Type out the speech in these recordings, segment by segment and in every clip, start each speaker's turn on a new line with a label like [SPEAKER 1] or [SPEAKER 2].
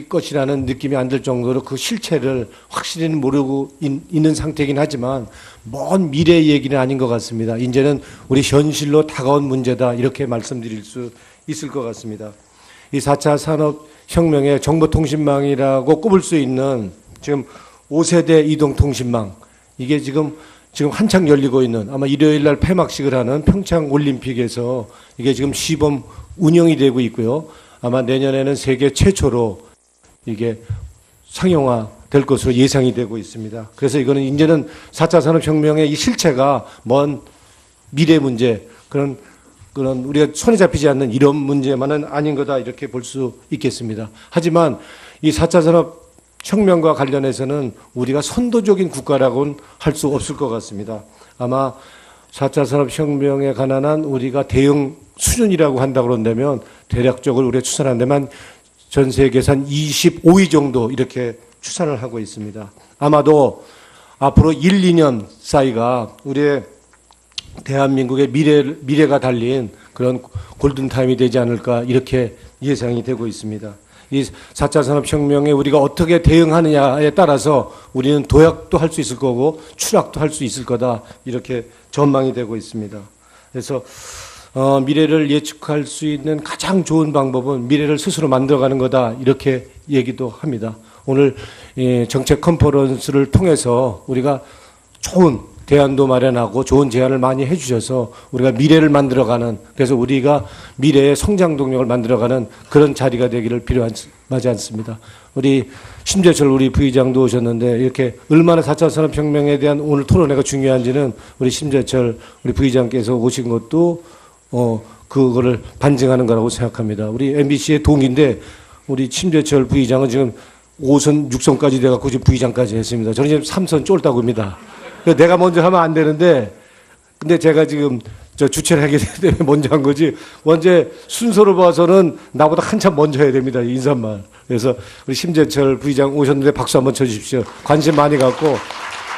[SPEAKER 1] 것이라는 느낌이 안 들 정도로 그 실체를 확실히는 모르고 있는 상태이긴 하지만 먼 미래 얘기는 아닌 것 같습니다. 이제는 우리 현실로 다가온 문제다 이렇게 말씀드릴 수 있을 것 같습니다. 이 4차 산업혁명의 정보통신망이라고 꼽을 수 있는 지금 5세대 이동통신망, 이게 지금 한창 열리고 있는, 아마 일요일 날 폐막식을 하는 평창 올림픽에서 이게 지금 시범 운영이 되고 있고요. 아마 내년에는 세계 최초로 이게 상용화 될 것으로 예상이 되고 있습니다. 그래서 이거는 이제는 4차 산업혁명의 이 실체가 먼 미래 문제, 그런 우리가 손에 잡히지 않는 이런 문제만은 아닌 거다 이렇게 볼 수 있겠습니다. 하지만 이 4차 산업혁명과 관련해서는 우리가 선도적인 국가라고는 할 수 없을 것 같습니다. 아마 4차 산업혁명에 관한 한 우리가 대응 수준이라고 한다고 그런다면 대략적으로 우리가 추산한 데만 전 세계에서 한 25위 정도 이렇게 추산을 하고 있습니다. 아마도 앞으로 1, 2년 사이가 우리의 대한민국의 미래가 달린 그런 골든타임이 되지 않을까 이렇게 예상이 되고 있습니다. 이 4차 산업혁명에 우리가 어떻게 대응하느냐에 따라서 우리는 도약도 할 수 있을 거고 추락도 할 수 있을 거다 이렇게 전망이 되고 있습니다. 그래서 미래를 예측할 수 있는 가장 좋은 방법은 미래를 스스로 만들어가는 거다 이렇게 얘기도 합니다. 오늘 정책 컨퍼런스를 통해서 우리가 좋은 대안도 마련하고 좋은 제안을 많이 해주셔서 우리가 미래를 만들어가는, 그래서 우리가 미래의 성장 동력을 만들어가는 그런 자리가 되기를 바라지 않습니다. 우리 심재철 우리 부의장도 오셨는데 이렇게 얼마나 4차 산업혁명에 대한 오늘 토론회가 중요한지는 우리 심재철 우리 부의장께서 오신 것도 그거를 반증하는 거라고 생각합니다. 우리 MBC의 동기인데 우리 심재철 부의장은 지금 5선, 6선까지 돼갖고 지금 부의장까지 했습니다. 저는 지금 3선 쫄다고 합니다. 내가 먼저 하면 안 되는데, 근데 제가 지금 주최를 하게 되기 때문에 먼저 한 거지, 먼저 순서로 봐서는 나보다 한참 먼저 해야 됩니다. 인사말. 그래서 우리 심재철 부의장 오셨는데 박수 한번 쳐주십시오. 관심 많이 갖고,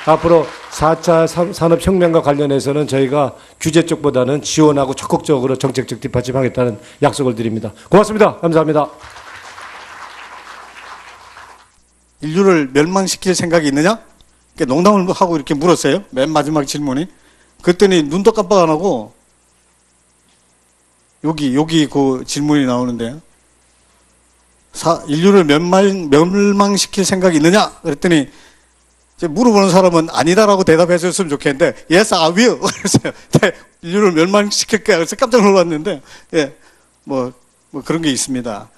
[SPEAKER 1] 앞으로 4차 산업혁명과 관련해서는 저희가 규제 쪽보다는 지원하고 적극적으로 정책적 뒷받침하겠다는 약속을 드립니다. 고맙습니다. 감사합니다.
[SPEAKER 2] 인류를 멸망시킬 생각이 있느냐? 농담을 하고 이렇게 물었어요. 맨 마지막 질문이. 그랬더니 눈도 깜빡 안 하고 여기 그 질문이 나오는데요. 인류를 멸망시킬 생각이 있느냐? 그랬더니 이제 물어보는 사람은 아니다라고 대답해 줬으면 좋겠는데 Yes, I will. 그랬어요. 인류를 멸망시킬 거야. 그래서 깜짝 놀랐는데 예, 뭐 그런 게 있습니다.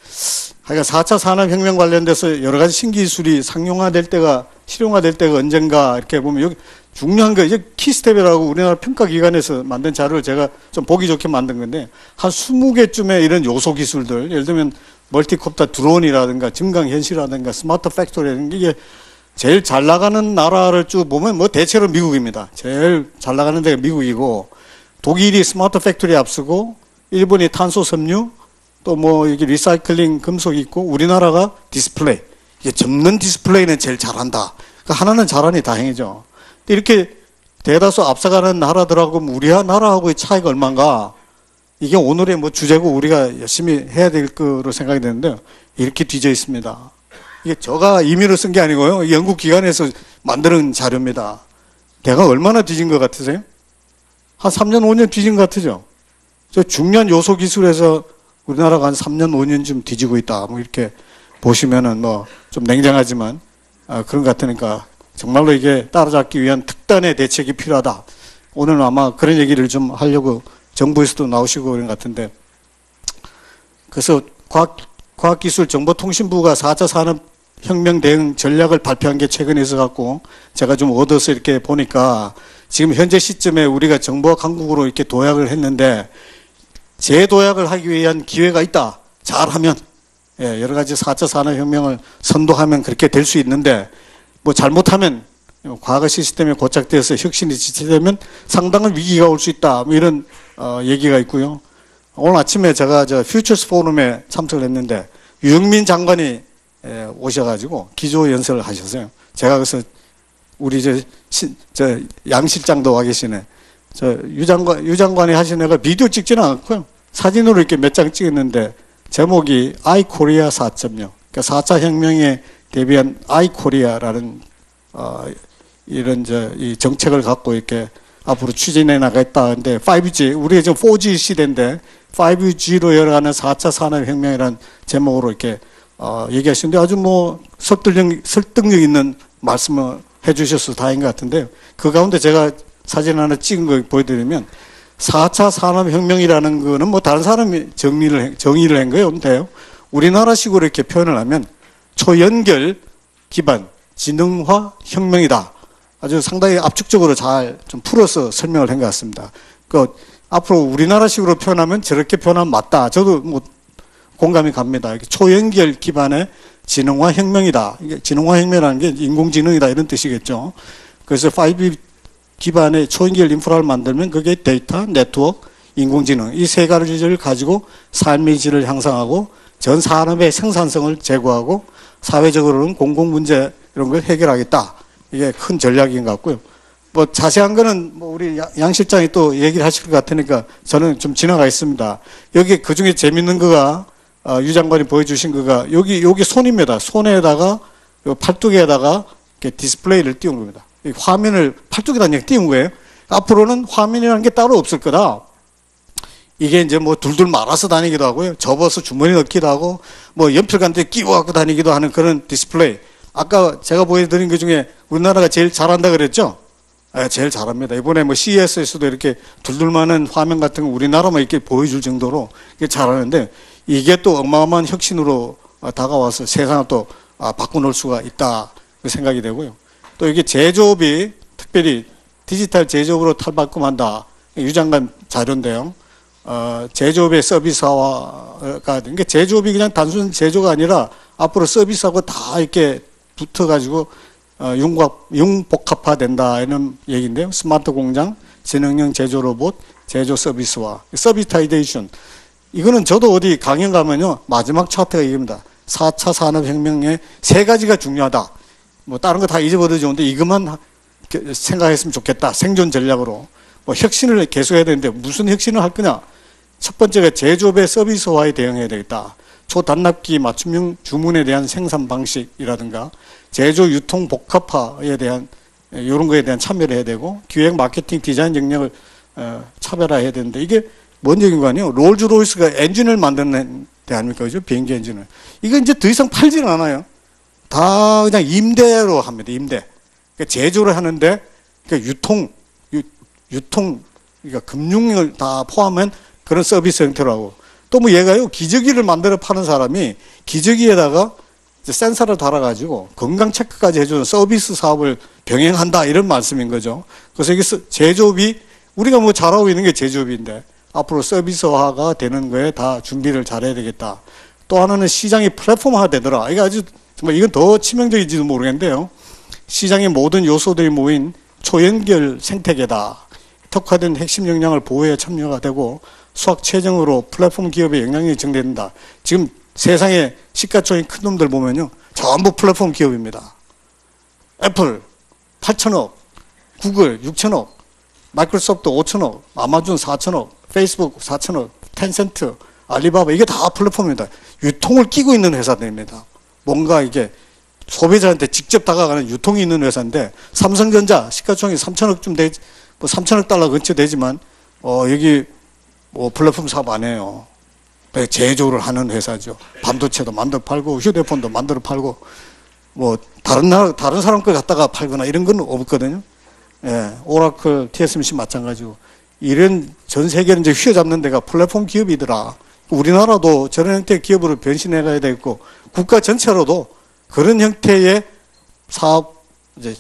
[SPEAKER 2] 하여간 4차 산업혁명 관련돼서 여러 가지 신기술이 상용화될 때가, 실용화될 때가 언젠가 이렇게 보면 여기 중요한 거, 이제 키스텝이라고 우리나라 평가기관에서 만든 자료를 제가 좀 보기 좋게 만든 건데, 한 20개쯤의 이런 요소 기술들, 예를 들면 멀티콥터 드론이라든가 증강현실이라든가 스마트 팩토리라든가, 이게 제일 잘 나가는 나라를 쭉 보면 뭐 대체로 미국입니다. 제일 잘 나가는 데가 미국이고, 독일이 스마트 팩토리 앞서고, 일본이 탄소 섬유, 또 뭐 이게 리사이클링 금속 있고, 우리나라가 디스플레이, 이게 접는 디스플레이는 제일 잘한다. 그러니까 하나는 잘하니 다행이죠. 이렇게 대다수 앞서가는 나라들하고 우리 나라하고의 차이가 얼마인가? 이게 오늘의 뭐 주제고 우리가 열심히 해야 될 거로 생각이 되는데, 이렇게 뒤져 있습니다. 이게 제가 임의로 쓴 게 아니고요. 연구 기관에서 만드는 자료입니다. 걔가 얼마나 뒤진 것 같으세요? 한 3년, 5년 뒤진 것 같으죠? 저 중요한 요소 기술에서 우리나라가 한 3년, 5년쯤 뒤지고 있다. 뭐 이렇게 보시면은 뭐 좀 냉정하지만 그런 것 같으니까 정말로 이게 따라잡기 위한 특단의 대책이 필요하다. 오늘 아마 그런 얘기를 좀 하려고 정부에서도 나오시고 그런 것 같은데, 그래서 과학기술정보통신부가 4차 산업혁명 대응 전략을 발표한 게 최근에 있어갖고 제가 좀 얻어서 이렇게 보니까 지금 현재 시점에 우리가 정보화 강국으로 이렇게 도약을 했는데 재도약을 하기 위한 기회가 있다. 잘하면. 예, 여러 가지 4차 산업혁명을 선도하면 그렇게 될 수 있는데, 뭐 잘못하면 과거 시스템에 고착되어서 혁신이 지체되면 상당한 위기가 올 수 있다. 뭐 이런 얘기가 있고요. 오늘 아침에 제가 퓨처스 포럼에 참석을 했는데 유영민 장관이 오셔가지고 기조 연설을 하셨어요. 제가 그래서 우리 양 실장도 와 계시네. 유 장관이 하신 애가 비디오 찍지는 않고요. 사진으로 이렇게 몇 장 찍었는데 제목이 I Korea 4.0. 그러니까 4차 혁명에 대비한 아이코리아라는 이런 이 정책을 갖고 이렇게 앞으로 추진해 나가겠다는데 5G 우리가 지금 4G 시대인데 5G로 열어가는 4차 산업혁명이라는 제목으로 이렇게 얘기하시는데 아주 뭐 설득력 있는 말씀을 해주셔서 다행인 것 같은데요. 그 가운데 제가 사진 하나 찍은 거 보여드리면 4차 산업혁명이라는 거는 뭐 다른 사람이 정의를 한 거예요. 근데요. 우리나라식으로 이렇게 표현을 하면 초연결 기반 지능화 혁명이다. 아주 상당히 압축적으로 잘 좀 풀어서 설명을 한 것 같습니다. 앞으로 우리나라식으로 표현하면 저렇게 표현하면 맞다. 저도 뭐 공감이 갑니다. 초연결 기반의 지능화 혁명이다. 이게 지능화 혁명이라는 게 인공지능이다 이런 뜻이겠죠. 그래서 5G 기반의 초연결 인프라를 만들면 그게 데이터, 네트워크, 인공지능 이 세 가지를 가지고 삶의 질을 향상하고 전 산업의 생산성을 제고하고 사회적으로는 공공문제 이런 걸 해결하겠다. 이게 큰 전략인 것 같고요. 뭐 자세한 거는 뭐 우리 양 실장이 또 얘기를 하실 것 같으니까 저는 좀 지나가겠습니다. 여기 그 중에 재밌는 거가 유 장관이 보여주신 거가 여기 손입니다. 손에다가 요 팔뚝에다가 이렇게 디스플레이를 띄운 겁니다. 이 화면을 팔뚝에다 그냥 띄운 거예요. 앞으로는 화면이라는 게 따로 없을 거다. 이게 이제 뭐 둘둘 말아서 다니기도 하고요. 접어서 주머니 넣기도 하고 뭐 연필 같은 데 끼워 갖고 다니기도 하는 그런 디스플레이. 아까 제가 보여드린 것 중에 우리나라가 제일 잘한다 그랬죠? 네, 제일 잘합니다. 이번에 뭐 CES에서도 이렇게 둘둘 많은 화면 같은 거 우리나라만 이렇게 보여줄 정도로 이게 잘하는데 이게 또 어마어마한 혁신으로 다가와서 세상을 또 바꿔놓을 수가 있다 생각이 되고요. 또 이게 제조업이 특별히 디지털 제조업으로 탈바꿈한다. 유 장관 자료인데요. 제조업의 서비스화가 그러니까 제조업이 그냥 단순 제조가 아니라 앞으로 서비스하고 다 이렇게 붙어가지고 융복합화된다 이런 얘기인데요. 스마트 공장, 지능형 제조 로봇, 제조 서비스화, 서비타이제이션. 이거는 저도 어디 강연 가면요 마지막 차트가 이겁니다. 4차 산업혁명의 세 가지가 중요하다. 뭐 다른 거 다 잊어버려도 좋은데 이것만 생각했으면 좋겠다. 생존 전략으로 뭐 혁신을 계속해야 되는데 무슨 혁신을 할 거냐? 첫 번째가 제조업의 서비스화에 대응해야 되겠다. 초단납기 맞춤형 주문에 대한 생산 방식이라든가 제조 유통 복합화에 대한 이런 거에 대한 참여를 해야 되고 기획 마케팅 디자인 역량을 차별화해야 되는데 이게 뭔 얘기인 거 아니에요? 롤즈로이스가 엔진을 만드는 데 아닙니까? 그죠? 비행기 엔진을. 이거 이제 더 이상 팔지는 않아요. 다 그냥 임대로 합니다. 임대. 그러니까 제조를 하는데 그러니까 유통 그러니까 금융을 다 포함한 그런 서비스 형태로 하고 또 뭐 얘가요 기저귀를 만들어 파는 사람이 기저귀에다가 센서를 달아가지고 건강 체크까지 해주는 서비스 사업을 병행한다 이런 말씀인 거죠. 그래서 이게 제조업이 우리가 뭐 잘하고 있는 게 제조업인데 앞으로 서비스화가 되는 거에 다 준비를 잘해야 되겠다. 또 하나는 시장이 플랫폼화 되더라. 이게 아주 정말 이건 더 치명적인지도 모르겠는데요. 시장의 모든 요소들이 모인 초연결 생태계다. 특화된 핵심 역량을 보호에 참여가 되고 수학 최정으로 플랫폼 기업의 영향력이 증대된다. 지금 세상에 시가총액 큰 놈들 보면요. 전부 플랫폼 기업입니다. 애플 8천억, 구글 6천억, 마이크로소프트 5천억, 아마존 4천억, 페이스북 4천억, 텐센트, 알리바바 이게 다 플랫폼입니다. 유통을 끼고 있는 회사들입니다. 뭔가 이게 소비자한테 직접 다가가는 유통이 있는 회사인데 삼성전자 시가총액 3천억쯤 되지 뭐 3천억 달러 근처 되지만 여기 뭐 플랫폼 사업 안 해요. 제조를 하는 회사죠. 반도체도 만들어 팔고 휴대폰도 만들어 팔고 뭐 다른 사람 걸 갖다가 팔거나 이런 건 없거든요. 예, 오라클, TSMC 마찬가지고 이런 전 세계를 이제 휘어잡는 데가 플랫폼 기업이더라. 우리나라도 저런 형태의 기업으로 변신해 가야 되겠고 국가 전체로도 그런 형태의 사업 이제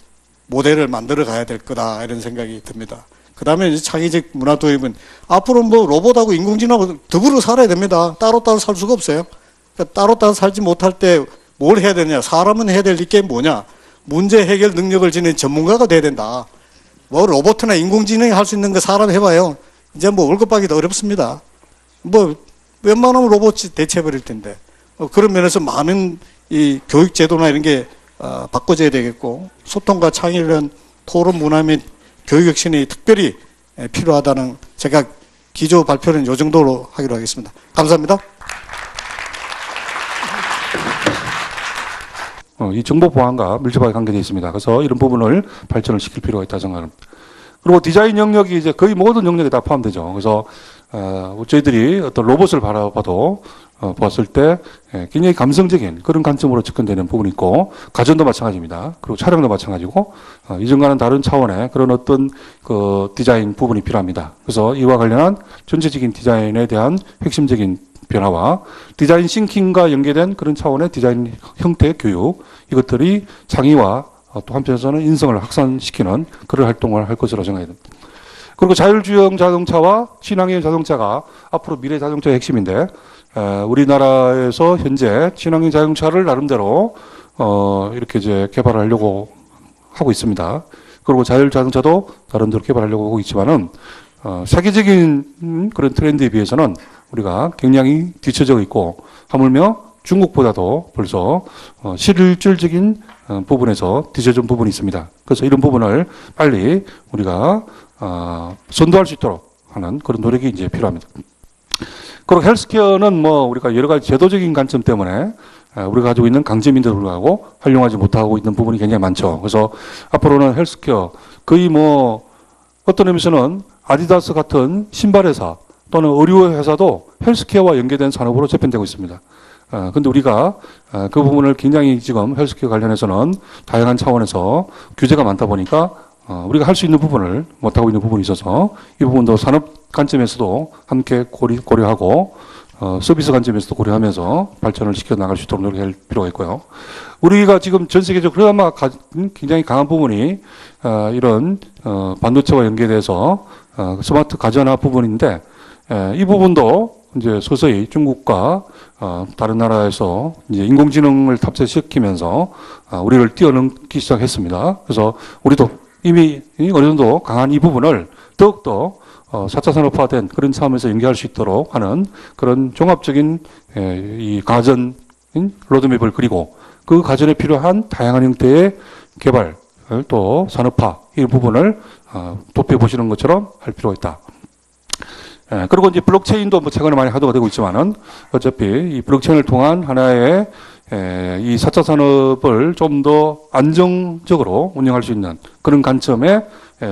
[SPEAKER 2] 모델을 만들어 가야 될 거다 이런 생각이 듭니다. 그 다음에 이제 창의적 문화 도입은 앞으로 뭐 로봇하고 인공지능하고 더불어 살아야 됩니다. 따로따로 살 수가 없어요. 그러니까 따로따로 살지 못할 때 뭘 해야 되냐? 사람은 해야 될 게 뭐냐? 문제 해결 능력을 지닌 전문가가 돼야 된다. 뭐 로봇이나 인공지능이 할 수 있는 거 사람 해봐요. 이제 뭐 월급 받기도 어렵습니다. 뭐 웬만하면 로봇이 대체해버릴 텐데 그런 면에서 많은 이 교육 제도나 이런 게 바꿔져야 되겠고 소통과 창의를 토론 문화 및 교육 혁신이 특별히 필요하다는 제가 기조 발표는 이 정도로 하기로 하겠습니다. 감사합니다.
[SPEAKER 3] 이 정보 보안과 밀접하게 관계되어 있습니다. 그래서 이런 부분을 발전을 시킬 필요가 있다 생각합니다. 그리고 디자인 영역이 이제 거의 모든 영역에 다 포함되죠. 그래서 저희들이 어떤 로봇을 바라봐도 보았을 때 굉장히 감성적인 그런 관점으로 접근되는 부분이 있고, 가전도 마찬가지입니다. 그리고 차량도 마찬가지고, 이전과는 다른 차원의 그런 어떤 그 디자인 부분이 필요합니다. 그래서 이와 관련한 전체적인 디자인에 대한 핵심적인 변화와 디자인 싱킹과 연계된 그런 차원의 디자인 형태 교육, 이것들이 창의와 또 한편에서는 인성을 확산시키는 그런 활동을 할 것으로 생각합니다. 그리고 자율주행 자동차와 친환경 자동차가 앞으로 미래 자동차의 핵심인데, 우리나라에서 현재 친환경 자동차를 나름대로 이렇게 이제 개발하려고 하고 있습니다. 그리고 자율 자동차도 나름대로 개발하려고 하고 있지만은 세계적인 그런 트렌드에 비해서는 우리가 굉장히 뒤처져 있고, 하물며 중국보다도 벌써 실질적인 부분에서 뒤처진 부분이 있습니다. 그래서 이런 부분을 빨리 우리가 선도할 수 있도록 하는 그런 노력이 이제 필요합니다. 그리고 헬스케어는 뭐 우리가 여러 가지 제도적인 관점 때문에 우리가 가지고 있는 강점인데도 불구하고 활용하지 못하고 있는 부분이 굉장히 많죠. 그래서 앞으로는 헬스케어 거의 뭐 어떤 의미에서는 아디다스 같은 신발 회사 또는 의류 회사도 헬스케어와 연계된 산업으로 재편되고 있습니다. 근데 우리가 그 부분을 굉장히 지금 헬스케어 관련해서는 다양한 차원에서 규제가 많다 보니까 우리가 할 수 있는 부분을 못하고 있는 부분이 있어서 이 부분도 산업 관점에서도 함께 고려하고 서비스 관점에서도 고려하면서 발전을 시켜 나갈 수 있도록 노력할 필요가 있고요. 우리가 지금 전 세계적으로 그나마 굉장히 강한 부분이 이런 반도체와 연계돼서 스마트 가전화 부분인데, 이 부분도 이제 서서히 중국과 다른 나라에서 이제 인공지능을 탑재시키면서 우리를 뛰어넘기 시작했습니다. 그래서 우리도 이미 어느 정도 강한 이 부분을 더욱더 4차 산업화된 그런 차원에서 연계할 수 있도록 하는 그런 종합적인 이 가전 로드맵을 그리고, 그 가전에 필요한 다양한 형태의 개발 또 산업화 이 부분을 도표해 보시는 것처럼 할 필요가 있다. 그리고 이제 블록체인도 뭐 최근에 많이 하도가 되고 있지만은 어차피 이 블록체인을 통한 하나의 이 4차 산업을 좀 더 안정적으로 운영할 수 있는 그런 관점의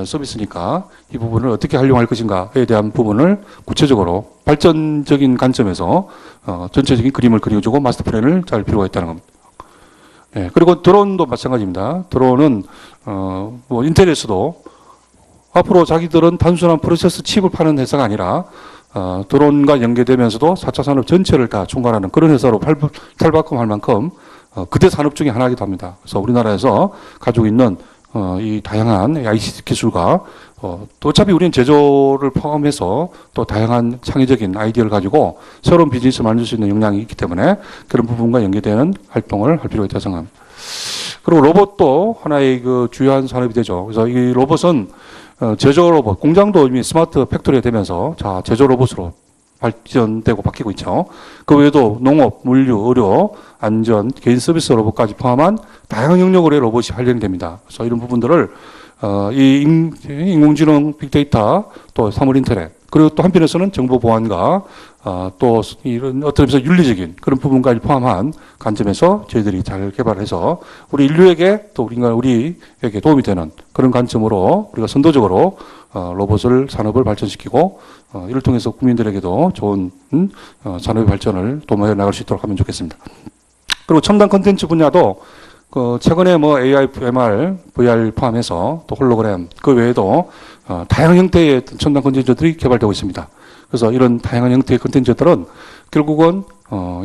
[SPEAKER 3] 서비스니까 이 부분을 어떻게 활용할 것인가에 대한 부분을 구체적으로 발전적인 관점에서 전체적인 그림을 그려주고 마스터 플랜을 짤 필요가 있다는 겁니다. 그리고 드론도 마찬가지입니다. 드론은 뭐 인텔에서도 앞으로 자기들은 단순한 프로세스 칩을 파는 회사가 아니라 드론과 연계되면서도 4차 산업 전체를 다 총괄하는 그런 회사로 탈바꿈할 만큼 그대 산업 중에 하나이기도 합니다. 그래서 우리나라에서 가지고 있는 이 다양한 ICT 기술과 또 어차피 우리는 제조를 포함해서 또 다양한 창의적인 아이디어를 가지고 새로운 비즈니스를 만들 수 있는 역량이 있기 때문에 그런 부분과 연계되는 활동을 할 필요가 있다고 생각합니다. 그리고 로봇도 하나의 그 주요한 산업이 되죠. 그래서 이 로봇은 제조 로봇, 공장도 이미 스마트 팩토리가 되면서 제조 로봇으로 발전되고 바뀌고 있죠. 그 외에도 농업, 물류, 의료, 안전, 개인 서비스 로봇까지 포함한 다양한 영역으로의 로봇이 활용됩니다. 그래서 이런 부분들을 이 인공지능, 빅데이터, 또 사물 인터넷, 그리고 또 한편에서는 정보 보안과 또 이런 어떤 의미에서 윤리적인 그런 부분까지 포함한 관점에서 저희들이 잘 개발해서 우리 인류에게 또 우리에게 도움이 되는 그런 관점으로 우리가 선도적으로 로봇을 산업을 발전시키고 이를 통해서 국민들에게도 좋은 산업의 발전을 도모해 나갈 수 있도록 하면 좋겠습니다. 그리고 첨단 콘텐츠 분야도 최근에 뭐 AI, MR, VR 포함해서 또 홀로그램 그 외에도 다양한 형태의 첨단 콘텐츠들이 개발되고 있습니다. 그래서 이런 다양한 형태의 콘텐츠들은 결국은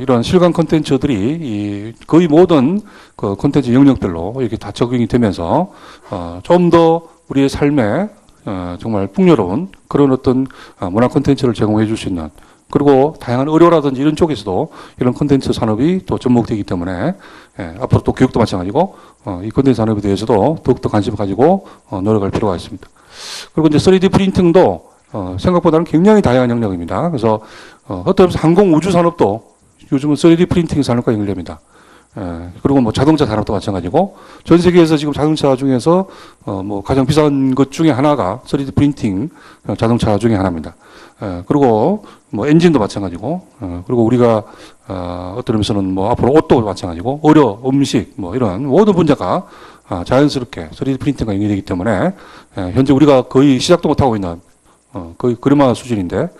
[SPEAKER 3] 이런 실감 콘텐츠들이 거의 모든 그 콘텐츠 영역별로 이렇게 다 적용이 되면서 좀 더 우리의 삶에 정말 풍요로운 그런 어떤 문화 콘텐츠를 제공해 줄 수 있는, 그리고 다양한 의료라든지 이런 쪽에서도 이런 콘텐츠 산업이 또 접목되기 때문에 앞으로 또 교육도 마찬가지고 이 콘텐츠 산업에 대해서도 더욱더 관심을 가지고 노력할 필요가 있습니다. 그리고 이제 3D 프린팅도 생각보다는 굉장히 다양한 영역입니다. 그래서 어떤 항공 우주 산업도 요즘은 3D 프린팅 산업과 연결됩니다. 그리고 뭐 자동차 산업도 마찬가지고 전 세계에서 지금 자동차 중에서 뭐 가장 비싼 것 중에 하나가 3D 프린팅 자동차 중에 하나입니다. 그리고 뭐 엔진도 마찬가지고 그리고 우리가 어떤 의미에서는 뭐 앞으로 옷도 마찬가지고 의료, 음식 뭐 이런 모든 분야가 자연스럽게 3D 프린팅과 연결되기 때문에 현재 우리가 거의 시작도 못하고 있는 거의 그림화 수준인데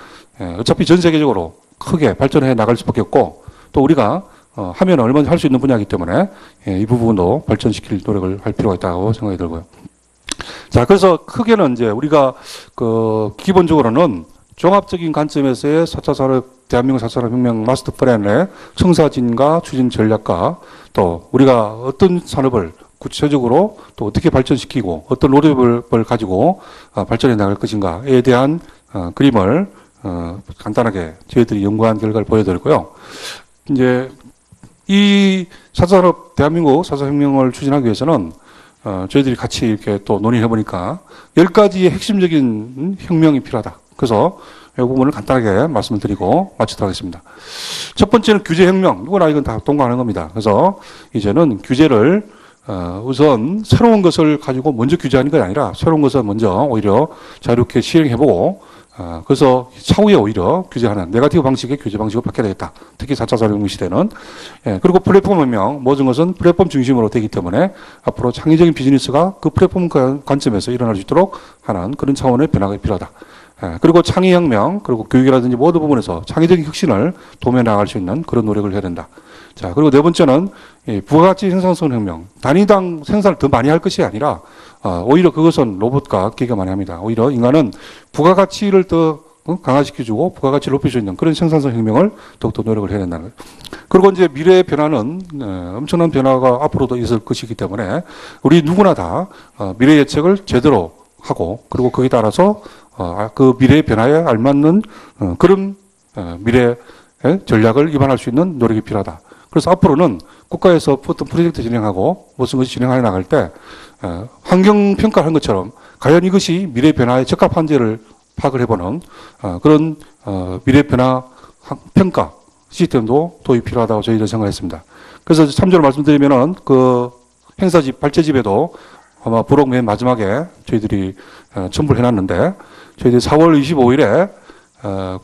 [SPEAKER 3] 어차피 전 세계적으로 크게 발전해 나갈 수밖에 없고 또 우리가 하면 얼마든지 할 수 있는 분야이기 때문에 이 부분도 발전시킬 노력을 할 필요가 있다고 생각이 들고요. 자, 그래서 크게는 이제 우리가 그 기본적으로는 종합적인 관점에서의 4차 산업, 대한민국 4차 산업혁명 마스터 플랜의 청사진과 추진 전략과 또 우리가 어떤 산업을 구체적으로 또 어떻게 발전시키고 어떤 로드맵을 가지고 발전해 나갈 것인가에 대한 그림을 간단하게 저희들이 연구한 결과를 보여드렸고요. 이제 이 4차 산업, 대한민국 4차 혁명을 추진하기 위해서는 저희들이 같이 이렇게 또 논의해 보니까 10가지의 핵심적인 혁명이 필요하다. 그래서 이 부분을 간단하게 말씀을 드리고 마치도록 하겠습니다. 첫 번째는 규제혁명. 누구나 이건 다 동감하는 겁니다. 그래서 이제는 규제를 우선 새로운 것을 가지고 먼저 규제하는 게 아니라 새로운 것을 먼저 오히려 자유롭게 시행해보고 그래서 차후에 오히려 규제하는 네거티브 방식의 규제 방식으로 바뀌어야 되겠다. 특히 4차 산업혁명 시대는. 그리고 플랫폼 혁명, 모든 것은 플랫폼 중심으로 되기 때문에 앞으로 창의적인 비즈니스가 그 플랫폼 관점에서 일어날 수 있도록 하는 그런 차원의 변화가 필요하다. 그리고 창의혁명, 그리고 교육이라든지 모든 부분에서 창의적인 혁신을 도모해 나갈 수 있는 그런 노력을 해야 된다. 자, 그리고 네 번째는 부가가치 생산성 혁명. 단위당 생산을 더 많이 할 것이 아니라 오히려 그것은 로봇과 기계가 많이 합니다. 오히려 인간은 부가가치를 더 강화시켜주고 부가가치를 높일 수 있는 그런 생산성 혁명을 더욱더 노력을 해야 된다는 거예요. 그리고 이제 미래의 변화는 엄청난 변화가 앞으로도 있을 것이기 때문에 우리 누구나 다 미래 예측을 제대로 하고 그리고 거기에 따라서 그 미래의 변화에 알맞는 그런 미래의 전략을 입안할 수 있는 노력이 필요하다. 그래서 앞으로는 국가에서 어떤 프로젝트 진행하고 무슨 것이 진행해 나갈 때 환경 평가를 한 것처럼 과연 이것이 미래 변화에 적합한지를 파악을 해보는 그런 미래 변화 평가 시스템도 도입이 필요하다고 저희들은 생각했습니다. 그래서 참조로 말씀드리면은 그 행사집 발제집에도 아마 부록 맨 마지막에 저희들이 첨부를 해놨는데 저희들이 4월 25일에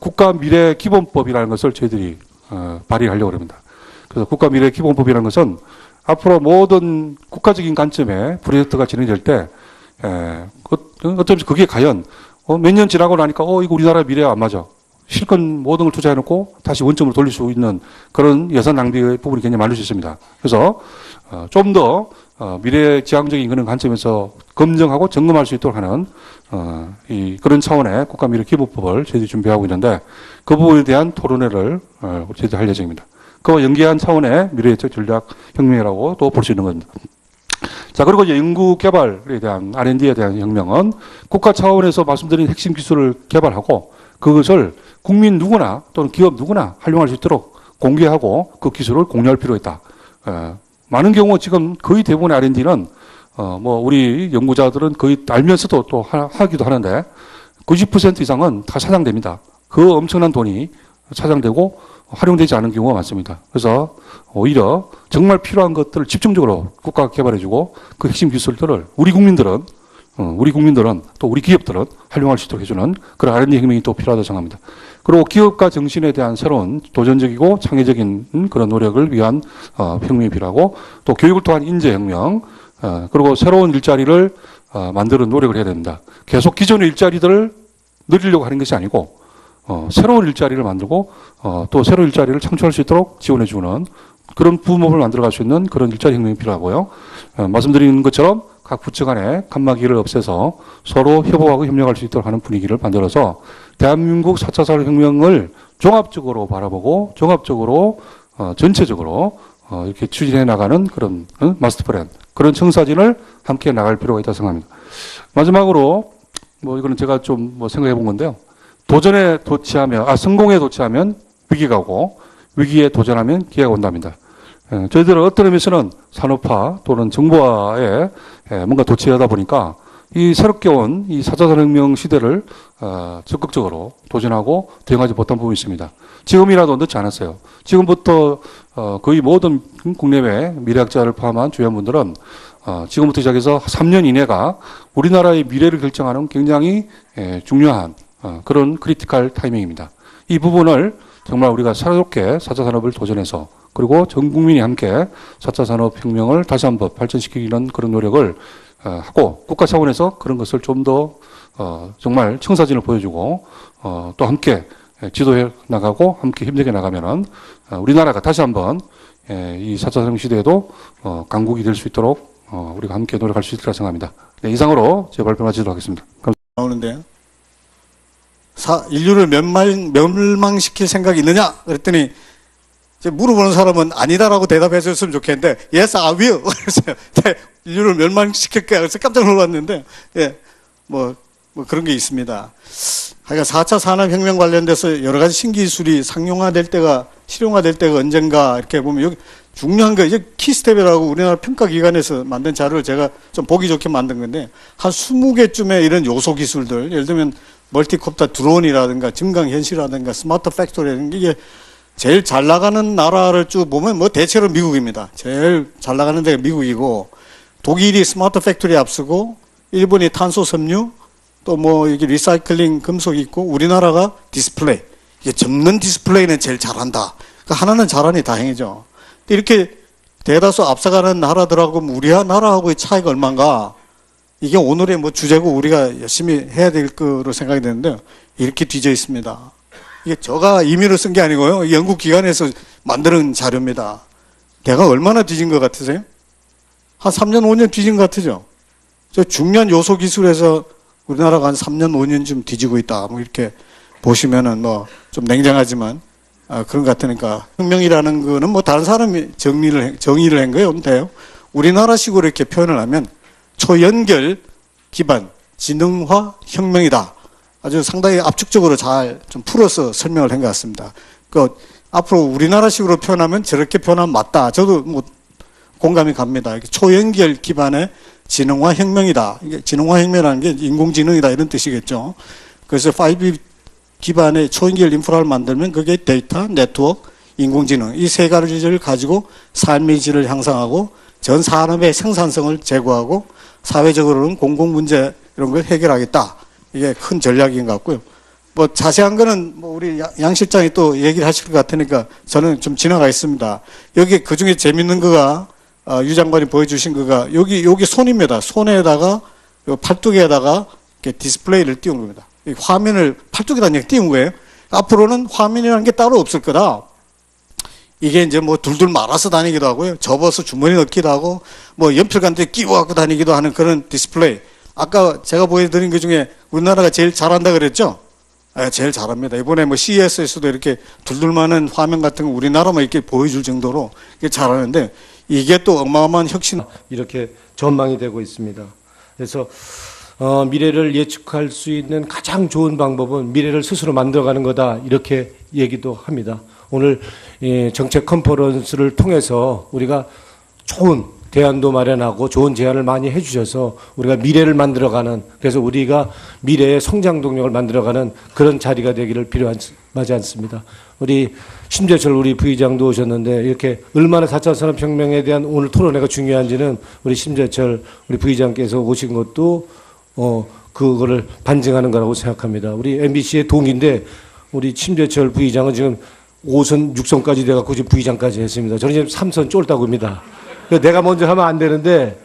[SPEAKER 3] 국가 미래 기본법이라는 것을 저희들이 발의하려고 합니다. 그래서 국가 미래 기본법이라는 것은 앞으로 모든 국가적인 관점에 프로젝트가 진행될 때 어쩌면 그게 과연 몇 년 지나고 나니까 이거 우리나라 미래와 안 맞아. 실컷 모든 걸 투자해놓고 다시 원점으로 돌릴 수 있는 그런 예산 낭비의 부분이 굉장히 많을 수 있습니다. 그래서 좀 더 미래 지향적인 그런 관점에서 검증하고 점검할 수 있도록 하는 그런 차원의 국가 미래 기본법을 저희들이 준비하고 있는데 그 부분에 대한 토론회를 저희들이 할 예정입니다. 그와 연계한 차원의 미래예측 전략 혁명이라고 또 볼 수 있는 겁니다. 자, 그리고 이제 연구 개발에 대한 R&D에 대한 혁명은 국가 차원에서 말씀드린 핵심 기술을 개발하고 그것을 국민 누구나 또는 기업 누구나 활용할 수 있도록 공개하고 그 기술을 공유할 필요가 있다. 많은 경우 지금 거의 대부분의 R&D는 뭐 우리 연구자들은 거의 알면서도 또 하기도 하는데 90% 이상은 다 차장됩니다. 그 엄청난 돈이 차장되고 활용되지 않은 경우가 많습니다. 그래서 오히려 정말 필요한 것들을 집중적으로 국가가 개발해주고 그 핵심 기술들을 우리 국민들은 또 우리 기업들은 활용할 수 있도록 해주는 그런 R&D 혁명이 또 필요하다고 생각합니다. 그리고 기업가 정신에 대한 새로운 도전적이고 창의적인 그런 노력을 위한 혁명이 필요하고 또 교육을 통한 인재혁명 그리고 새로운 일자리를 만드는 노력을 해야 됩니다. 계속 기존의 일자리들을 늘리려고 하는 것이 아니고 새로운 일자리를 만들고 또 새로운 일자리를 창출할 수 있도록 지원해주는 그런 부모를 만들어갈 수 있는 그런 일자리 혁명이 필요하고요. 말씀드린 것처럼 각 부처 간의 칸막이를 없애서 서로 협업하고 협력할 수 있도록 하는 분위기를 만들어서 대한민국 4차 산업혁명을 종합적으로 바라보고 종합적으로 전체적으로 이렇게 추진해 나가는 그런 마스터 플랜 그런 청사진을 함께 나갈 필요가 있다고 생각합니다. 마지막으로 뭐 이거는 제가 좀 뭐 생각해 본 건데요. 성공에 도취하면 위기가 오고 위기에 도전하면 기회가 온답니다. 저희들은 어떤 의미에서는 산업화 또는 정보화에 뭔가 도취하다 보니까 이 새롭게 온 이 4차 산업혁명 시대를 적극적으로 도전하고 대응하지 못한 부분이 있습니다. 지금이라도 늦지 않았어요. 지금부터 거의 모든 국내외 미래학자를 포함한 주요 분들은 지금부터 시작해서 3년 이내가 우리나라의 미래를 결정하는 굉장히 중요한 그런 크리티컬 타이밍입니다. 이 부분을 정말 우리가 새롭게 4차 산업을 도전해서 그리고 전 국민이 함께 4차 산업혁명을 다시 한번 발전시키는 그런 노력을 하고 국가 차원에서 그런 것을 좀 더 정말 청사진을 보여주고 또 함께 지도해 나가고 함께 힘들게 나가면은 우리나라가 다시 한번 이 4차 산업 시대에도 강국이 될 수 있도록 우리가 함께 노력할 수 있을 거라 생각합니다. 네, 이상으로 제 발표 마치도록 하겠습니다.
[SPEAKER 2] 나오는데 인류를 멸망시킬 생각이 있느냐? 그랬더니 이제 물어보는 사람은 아니다라고 대답해 줬으면 좋겠는데 Yes, I will. 그래서 인류를 멸망시킬 거야. 그래서 깜짝 놀랐는데 예, 뭐 그런 게 있습니다. 하여간 4차 산업혁명 관련돼서 여러 가지 신기술이 상용화될 때가 실용화될 때가 언젠가 이렇게 보면 여기 중요한 거 이제 키스텝이라고 우리나라 평가기관에서 만든 자료를 제가 좀 보기 좋게 만든 건데 한 20개쯤의 이런 요소 기술들 예를 들면 멀티콥터 드론이라든가 증강현실이라든가 스마트 팩토리라든가 이게 제일 잘 나가는 나라를 쭉 보면 뭐 대체로 미국입니다. 제일 잘 나가는 데가 미국이고 독일이 스마트 팩토리 앞서고 일본이 탄소 섬유 또 뭐 이게 리사이클링 금속 있고 우리나라가 디스플레이 이게 접는 디스플레이는 제일 잘한다. 그러니까 하나는 잘하니 다행이죠. 이렇게 대다수 앞서가는 나라들하고 우리나라하고의 차이가 얼마인가? 이게 오늘의 뭐 주제고 우리가 열심히 해야 될 거로 생각이 되는데 이렇게 뒤져 있습니다. 이게 제가 임의로 쓴 게 아니고요. 연구 기관에서 만드는 자료입니다. 내가 얼마나 뒤진 것 같으세요? 한 3년, 5년 뒤진 것 같으죠? 저 중요한 요소 기술에서 우리나라가 한 3년, 5년쯤 뒤지고 있다. 뭐 이렇게 보시면은 뭐 좀 냉정하지만 그런 것 같으니까 혁명이라는 거는 뭐 다른 사람이 정의를 한 거예요. 근데요. 우리나라식으로 이렇게 표현을 하면 초연결 기반 지능화 혁명이다. 아주 상당히 압축적으로 잘 좀 풀어서 설명을 한 것 같습니다. 그 앞으로 우리나라식으로 표현하면 저렇게 표현하면 맞다. 저도 뭐 공감이 갑니다. 초연결 기반의 지능화 혁명이다. 이게 지능화 혁명이라는 게 인공지능이다 이런 뜻이겠죠. 그래서 5G 기반의 초연결 인프라를 만들면 그게 데이터, 네트워크, 인공지능 이 세 가지를 가지고 삶의 질을 향상하고 전 산업의 생산성을 제고하고 사회적으로는 공공 문제 이런 걸 해결하겠다. 이게 큰 전략인 것 같고요. 뭐 자세한 거는 뭐 우리 양 실장이 또 얘기를 하실 것 같으니까 저는 좀 지나가겠습니다. 여기 그 중에 재밌는 거가 유 장관이 보여주신 거가 여기 손입니다. 손에다가 요 팔뚝에다가 이렇게 디스플레이를 띄운 겁니다. 이 화면을 팔뚝에다 그냥 띄운 거예요. 앞으로는 화면이라는 게 따로 없을 거다. 이게 이제 뭐 둘둘 말아서 다니기도 하고요. 접어서 주머니 넣기도 하고 뭐 연필간데 끼워 갖고 다니기도 하는 그런 디스플레이. 아까 제가 보여드린 것 중에 우리나라가 제일 잘한다 그랬죠? 제일 잘합니다. 이번에 뭐 CES에서도 이렇게 둘둘 많은 화면 같은 거 우리나라만 이렇게 보여줄 정도로 잘하는데 이게 또 어마어마한 혁신.
[SPEAKER 1] 이렇게 전망이 되고 있습니다. 그래서 미래를 예측할 수 있는 가장 좋은 방법은 미래를 스스로 만들어가는 거다 이렇게 얘기도 합니다. 오늘 정책 컨퍼런스를 통해서 우리가 좋은 대안도 마련하고 좋은 제안을 많이 해주셔서 우리가 미래를 만들어가는 그래서 우리가 미래의 성장 동력을 만들어가는 그런 자리가 되기를 바라지 않습니다. 우리 심재철 우리 부의장도 오셨는데 이렇게 얼마나 4차 산업혁명에 대한 오늘 토론회가 중요한지는 우리 심재철 우리 부의장께서 오신 것도 그거를 반증하는 거라고 생각합니다. 우리 MBC의 동인데 우리 심재철 부의장은 지금 5선, 6선까지 돼갖고 지금 부의장까지 했습니다. 저는 지금 3선 쫄다고 합니다. 내가 먼저 하면 안 되는데,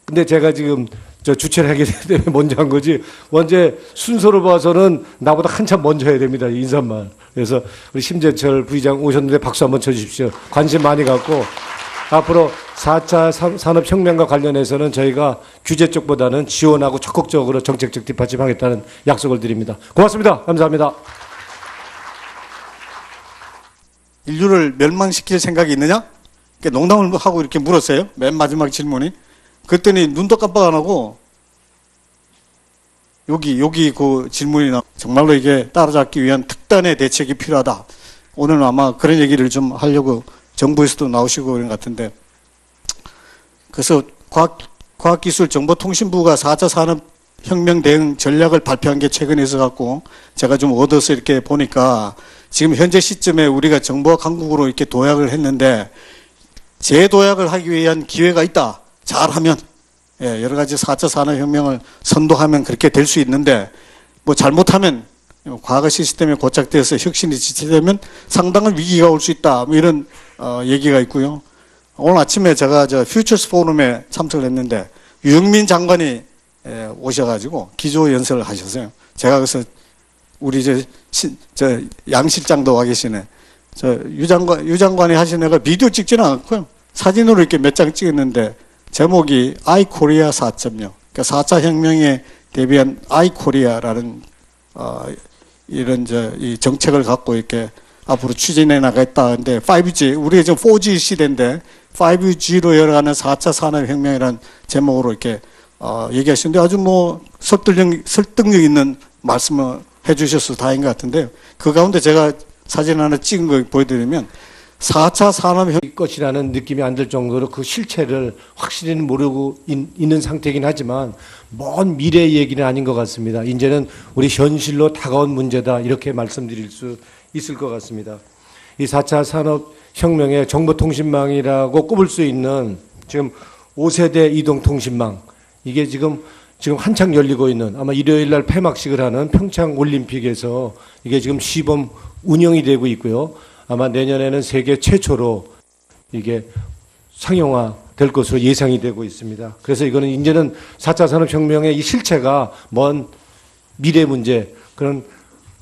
[SPEAKER 1] 근데 제가 지금 주최를 하게 되기 때문에 먼저 한 거지. 먼저 순서로 봐서는 나보다 한참 먼저 해야 됩니다. 인사말. 그래서 우리 심재철 부의장 오셨는데 박수 한번 쳐주십시오. 관심 많이 갖고 앞으로 4차 산업혁명과 관련해서는 저희가 규제 쪽보다는 지원하고 적극적으로 정책적 뒷받침하겠다는 약속을 드립니다. 고맙습니다. 감사합니다.
[SPEAKER 2] 인류를 멸망시킬 생각이 있느냐? 농담을 하고 이렇게 물었어요. 맨 마지막 질문이. 그랬더니 눈도 깜빡 안 하고 여기 그 질문이 정말로 이게 따라잡기 위한 특단의 대책이 필요하다. 오늘 아마 그런 얘기를 좀 하려고 정부에서도 나오시고 그런 것 같은데. 그래서 과학기술정보통신부가 4차 산업 혁명 대응 전략을 발표한 게 최근에 있어갖고 제가 좀 얻어서 이렇게 보니까 지금 현재 시점에 우리가 정부와 강국으로 이렇게 도약을 했는데 재도약을 하기 위한 기회가 있다. 잘하면 여러 가지 4차 산업혁명을 선도하면 그렇게 될 수 있는데 뭐 잘못하면 과거 시스템에 고착되어서 혁신이 지체되면 상당한 위기가 올 수 있다. 뭐 이런 얘기가 있고요. 오늘 아침에 제가 퓨처스 포럼에 참석을 했는데 유영민 장관이 오셔가지고 기조 연설을 하셨어요. 제가 그래서 우리 양 실장도 와 계시네. 유 장관이 하신 애가 비디오 찍지는 않고요. 사진으로 이렇게 몇 장 찍었는데 제목이 아이코리아 4.0. 그러니까 4차 혁명에 대비한 아이코리아라는 이런 이 정책을 갖고 이렇게 앞으로 추진해 나가겠다. 근데 5G, 우리가 지금 4G 시대인데 5G로 열어가는 4차 산업혁명이라는 제목으로 이렇게 얘기하시는데 아주 뭐 설득력 있는 말씀을 해주셔서 다행인 것 같은데요. 그 가운데 제가 사진 하나 찍은 거 보여드리면 4차 산업혁명
[SPEAKER 1] 것이라는 느낌이 안 들 정도로 그 실체를 확실히는 모르고 있는 상태이긴 하지만 먼 미래 얘기는 아닌 것 같습니다. 이제는 우리 현실로 다가온 문제다 이렇게 말씀드릴 수 있을 것 같습니다. 이 4차 산업혁명의 정보통신망이라고 꼽을 수 있는 지금 5세대 이동통신망 이게 지금 한창 열리고 있는 아마 일요일 날 폐막식을 하는 평창 올림픽에서 이게 지금 시범 운영이 되고 있고요. 아마 내년에는 세계 최초로 이게 상용화 될 것으로 예상이 되고 있습니다. 그래서 이거는 이제는 4차 산업혁명의 이 실체가 먼 미래 문제, 그런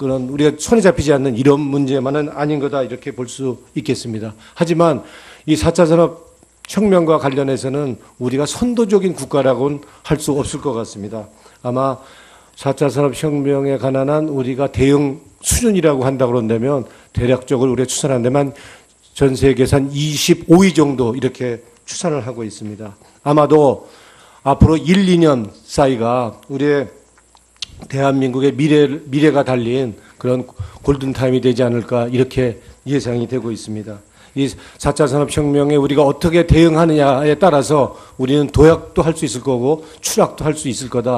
[SPEAKER 1] 우리가 손에 잡히지 않는 이런 문제만은 아닌 거다 이렇게 볼 수 있겠습니다. 하지만 이 4차 산업혁명과 관련해서는 우리가 선도적인 국가라고는 할 수 없을 것 같습니다. 아마 4차 산업혁명에 관한 우리가 대응 수준이라고 한다 그런다면 대략적으로 우리가 추산한 데만 전 세계에서 한 25위 정도 이렇게 추산을 하고 있습니다. 아마도 앞으로 1, 2년 사이가 우리의 대한민국의 미래가 달린 그런 골든타임이 되지 않을까 이렇게 예상이 되고 있습니다. 이 4차 산업혁명에 우리가 어떻게 대응하느냐에 따라서 우리는 도약도 할 수 있을 거고 추락도 할 수 있을 거다.